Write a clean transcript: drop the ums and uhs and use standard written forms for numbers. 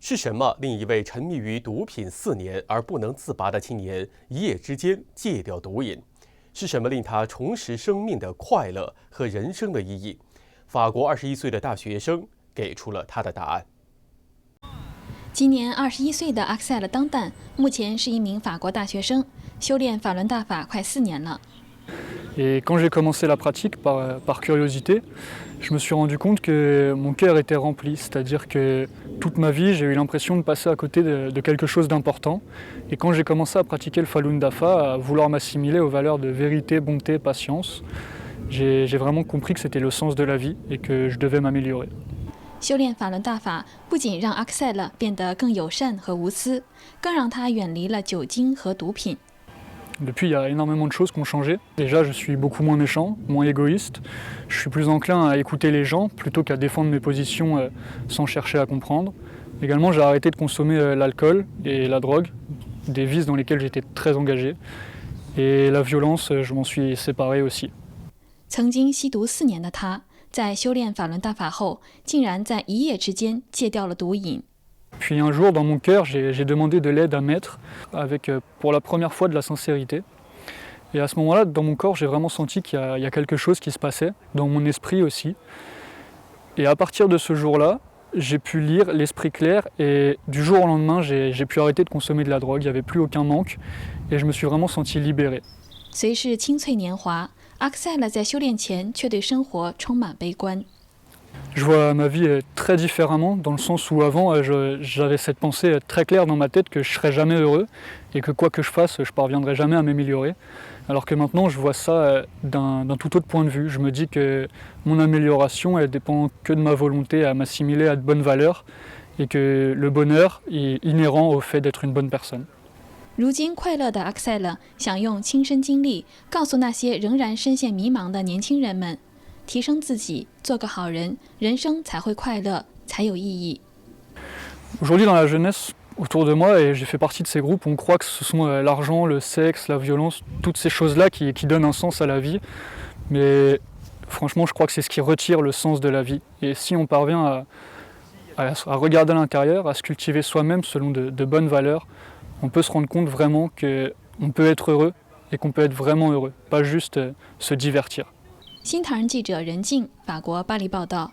是什么令一位沉迷于毒品4年而不能自拔的青年一夜之间戒掉毒瘾？是什么令他重拾生命的快乐和人生的意义？法国21岁的大学生给出了他的答案。今年21岁的阿克塞勒·当旦目前是一名法国大学生，修炼法轮大法快4年了。Et quand j'ai commencé la pratique par curiosité, je me suis rendu compte que mon cœur était rempli, c'est-à-dire que toute ma vie j'ai eu l'impression de passer à côté de quelque chose d'important. Et quand j'ai commencé à pratiquer le Falun Dafa, à vouloir m'assimiler aux valeurs de vérité, bonté, patience, j'ai vraiment compris que c'était le sens de la vie et que je devais m'améliorer. 修炼法轮大法不仅让阿克塞勒变得更友善和无私，更让他远离了酒精和毒品。Depuis, il y a énormément de choses qui ont changé. Déjà, je suis beaucoup moins méchant, moins égoïste. Je suis plus enclin à écouter les gens plutôt qu'à défendre mes positions sans chercher à comprendre. Également, j'ai arrêté de consommer l'alcool et la drogue, des vices dans lesquels j'étais très engagé. Et la violence, je m'en suis séparé aussi. 曾经吸毒4年的他，在修炼法轮大法后，竟然在一夜之间戒掉了毒瘾。Puis un jour, dans mon cœur, j'ai demandé de l'aide à Maître, avec pour la première fois de la sincérité. Et à ce moment-là, dans mon corps, j'ai vraiment senti qu'il y a quelque chose qui se passait, dans mon esprit aussi. Et à partir de ce jour-là, j'ai pu lire l'esprit clair et du jour au lendemain, j'ai pu arrêter de consommer de la drogue, il n'y avait plus aucun manque et je me suis vraiment senti libéré. 虽是青翠年华，阿克塞勒在修炼前却对生活充满悲观。Je vois ma vie très différemment, dans le sens où avant, j'avais cette pensée très claire dans ma tête que je ne serais jamais heureux et que quoi que je fasse, je ne parviendrai jamais à m'améliorer. Alors que maintenant, je vois ça d'un tout autre point de vue. Je me dis que mon amélioration, elle dépend que de ma volonté à m'assimiler à de bonnes valeurs et que le bonheur est inhérent au fait d'être une bonne personne. 如今快乐的阿克塞勒想用亲身经历告诉那些仍然深陷迷茫的年轻人们，提升自己，做个好人，人生才会快乐，才有意义。 Aujourd'hui, dans la jeunesse autour de moi, et j'ai fait partie de ces groupes, on croit que ce sont l'argent, le sexe, la violence, toutes ces choses-là qui donnent un sens à la vie. Mais franchement, je crois que c'est ce qui retire le sens de la vie. Et si on parvient à regarder à l'intérieur, à se cultiver soi-même selon de bonnes valeurs, on peut se rendre compte vraiment qu'on peut être heureux et qu'on peut être vraiment heureux, pas juste se divertir. 新唐人记者任静，法国巴黎报道。